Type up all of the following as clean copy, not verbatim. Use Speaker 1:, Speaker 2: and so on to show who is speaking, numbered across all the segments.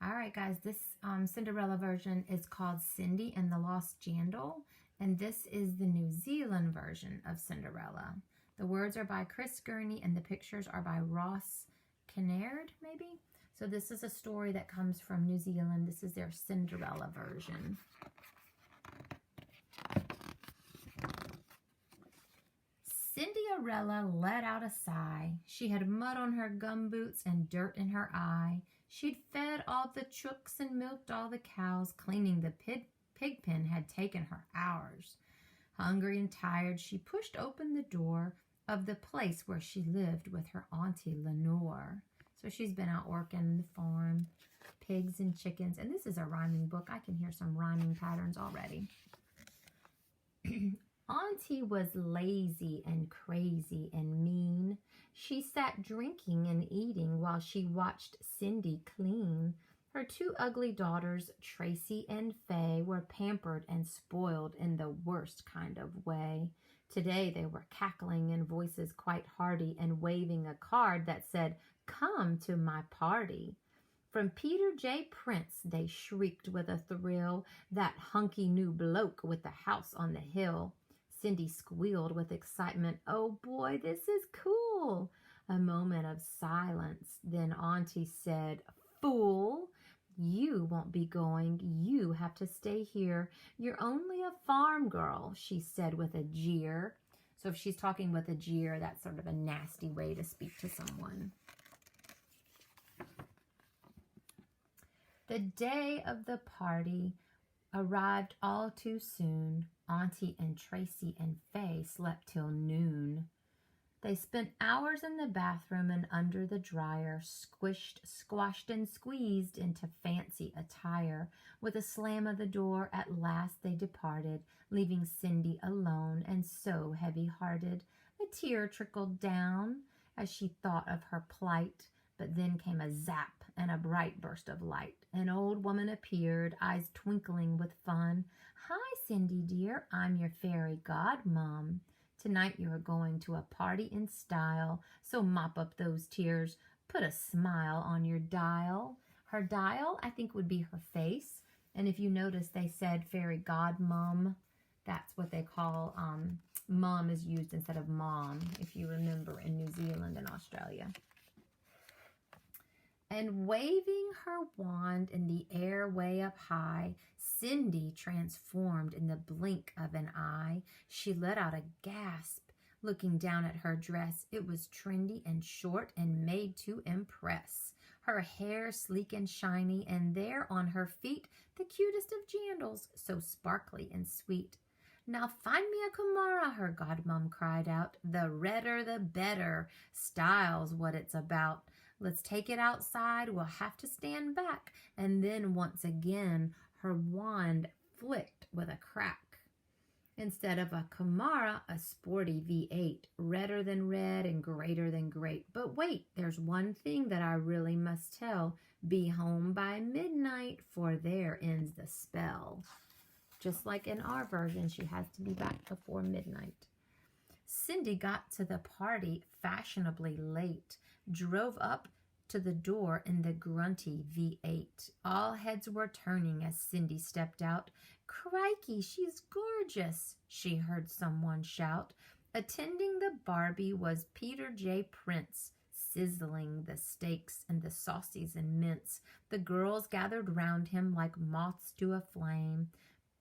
Speaker 1: All right, guys, this Cinderella version is called Cindy and the Lost Jandal, and this is the New Zealand version of Cinderella. The words are by Chris Gurney, and the pictures are by Ross Kinnaird, maybe? So this is a story that comes from New Zealand. This is their Cinderella version. Cinderella let out a sigh. She had mud on her gumboots and dirt in her eye. She'd fed all the chooks and milked all the cows. Cleaning the pig pen had taken her hours. Hungry and tired, she pushed open the door of the place where she lived with her auntie Lenore. So she's been out working the farm, pigs and chickens. And this is a rhyming book. I can hear some rhyming patterns already. Auntie was lazy and crazy and mean. She sat drinking and eating while she watched Cindy clean. Her two ugly daughters, Tracy and Fay, were pampered and spoiled in the worst kind of way. Today they were cackling in voices quite hearty and waving a card that said, "Come to my party." From Peter J. Prince, they shrieked with a thrill, "That hunky new bloke with the house on the hill." Cindy squealed with excitement, "Oh boy, this is cool." A moment of silence. Then Auntie said, "Fool, you won't be going. You have to stay here. You're only a farm girl," she said with a jeer. So if she's talking with a jeer, that's sort of a nasty way to speak to someone. The day of the party arrived all too soon. Auntie and Tracy and Fay slept till noon. They spent hours in the bathroom and under the dryer, squashed and squeezed into fancy attire. With a slam of the door, at last they departed, leaving Cindy alone and so heavy-hearted. A tear trickled down as she thought of her plight, but then came a zap and a bright burst of light. An old woman appeared, eyes twinkling with fun. "Hi, Cindy dear, I'm your fairy godmom. Tonight you are going to a party in style, so mop up those tears, put a smile on your dial." Her dial, I think, would be her face. And if you notice, they said fairy godmom. That's what they call, mom is used instead of mom, if you remember, in New Zealand and Australia. And waving her wand in the air way up high, Cindy transformed in the blink of an eye. She let out a gasp, looking down at her dress. It was trendy and short and made to impress. Her hair sleek and shiny, and there on her feet, the cutest of jandals, so sparkly and sweet. "Now find me a Kumara," her godmom cried out. "The redder the better. Style's what it's about. Let's take it outside. We'll have to stand back." And then once again, her wand flicked with a crack. Instead of a Kumara, a sporty V8, redder than red and greater than great. But wait, there's one thing that I really must tell. Be home by midnight, for there ends the spell. Just like in our version, she has to be back before midnight. Cindy got to the party fashionably late, drove up to the door in the grunty V8. All heads were turning as Cindy stepped out. "Crikey, she's gorgeous," she heard someone shout. Attending the Barbie was Peter J. Prince, sizzling the steaks and the saucies and mince. The girls gathered round him like moths to a flame,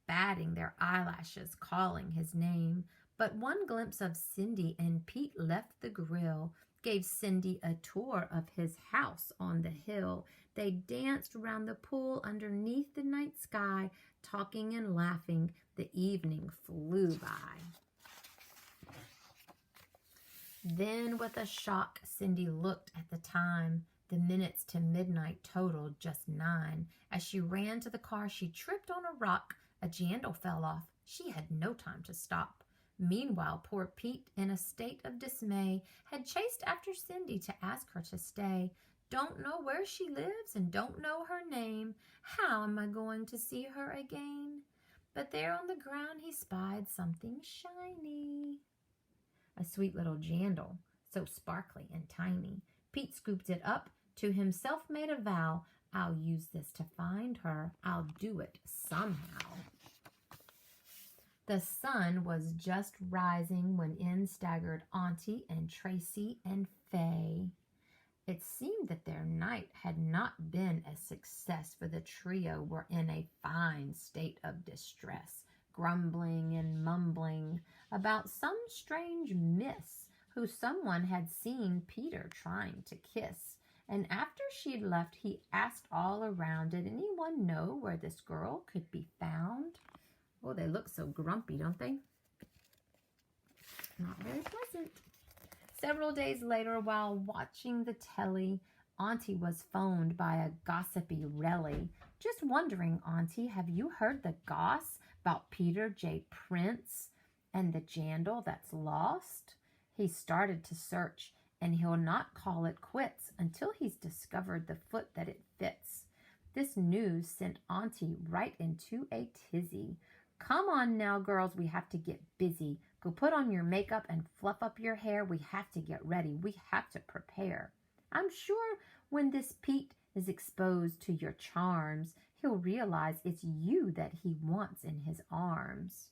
Speaker 1: batting their eyelashes, calling his name. But one glimpse of Cindy and Pete left the grill, gave Cindy a tour of his house on the hill. They danced round the pool underneath the night sky, talking and laughing. The evening flew by. Then with a shock, Cindy looked at the time. The minutes to midnight totaled just 9. As she ran to the car, she tripped on a rock. A jandal fell off. She had no time to stop. Meanwhile, poor Pete, in a state of dismay, had chased after Cindy to ask her to stay. "Don't know where she lives and don't know her name. How am I going to see her again?" But there on the ground he spied something shiny. A sweet little jandal, so sparkly and tiny. Pete scooped it up, to himself made a vow. I'll use this to find her. I'll do it somehow. The sun was just rising when in staggered Auntie and Tracy and Faye. It seemed that their night had not been a success, for the trio were in a fine state of distress, grumbling and mumbling about some strange miss who someone had seen Peter trying to kiss. And after she'd left, he asked all around, did anyone know where this girl could be found? Oh, they look so grumpy, don't they? Not very pleasant. Several days later, while watching the telly, Auntie was phoned by a gossipy Relly. Just wondering, Auntie, have you heard the goss about Peter J. Prince and the Jandal that's lost? He started to search, and he'll not call it quits until he's discovered the foot that it fits. This news sent Auntie right into a tizzy. Come on now, girls, we have to get busy. Go put on your makeup and fluff up your hair. We have to get ready. We have to prepare. I'm sure when this Pete is exposed to your charms, he'll realize it's you that he wants in his arms.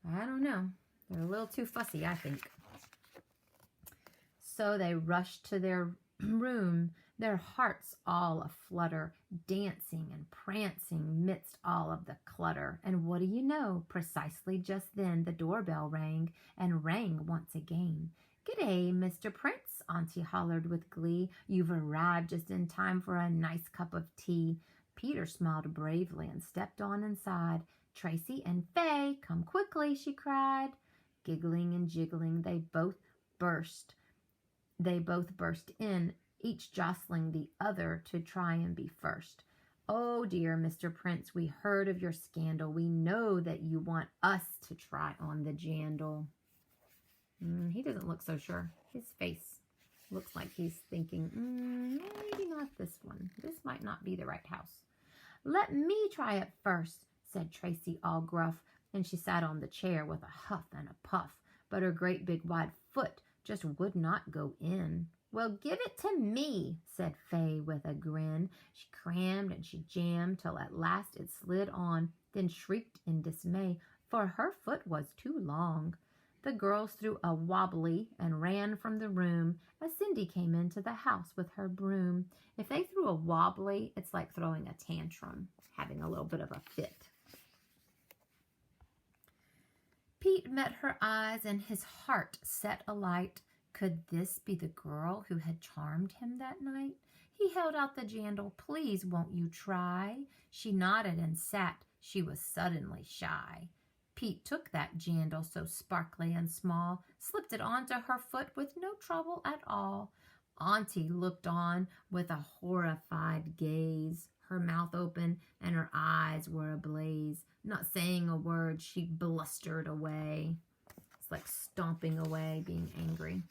Speaker 1: I don't know. They're a little too fussy, I think. So they rushed to their room, their hearts all aflutter, dancing and prancing midst all of the clutter. And what do you know? Precisely just then the doorbell rang, and rang once again. "G'day, Mr. Prince," Auntie hollered with glee. "You've arrived just in time for a nice cup of tea." Peter smiled bravely and stepped on inside. "Tracy and Faye, come quickly," she cried. Giggling and jiggling, they both burst in, each jostling the other to try and be first. "Oh dear, Mr. Prince, we heard of your scandal. We know that you want us to try on the Jandal." He doesn't look so sure. His face looks like he's thinking, maybe not this one. This might not be the right house. "Let me try it first," said Tracy, all gruff, and she sat on the chair with a huff and a puff, but her great big wide foot just would not go in. "Well, give it to me," said Faye with a grin. She crammed and she jammed till at last it slid on, then shrieked in dismay, for her foot was too long. The girls threw a wobbly and ran from the room as Cindy came into the house with her broom. If they threw a wobbly, it's like throwing a tantrum, having a little bit of a fit. Pete met her eyes and his heart set alight. Could this be the girl who had charmed him that night? He held out the Jandal. "Please, won't you try?" She nodded and sat. She was suddenly shy. Pete took that Jandal so sparkly and small, slipped it onto her foot with no trouble at all. Auntie looked on with a horrified gaze, her mouth open and her eyes were ablaze. Not saying a word, she blustered away. It's like stomping away, being angry.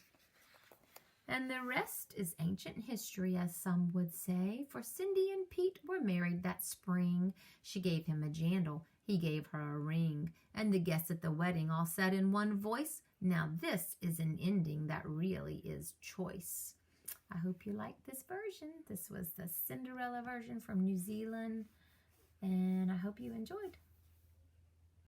Speaker 1: And the rest is ancient history, as some would say, for Cindy and Pete were married that spring. She gave him a Jandal, he gave her a ring, and the guests at the wedding all said in one voice, "Now this is an ending that really is choice." I hope you liked this version. This was the Cinderella version from New Zealand, and I hope you enjoyed.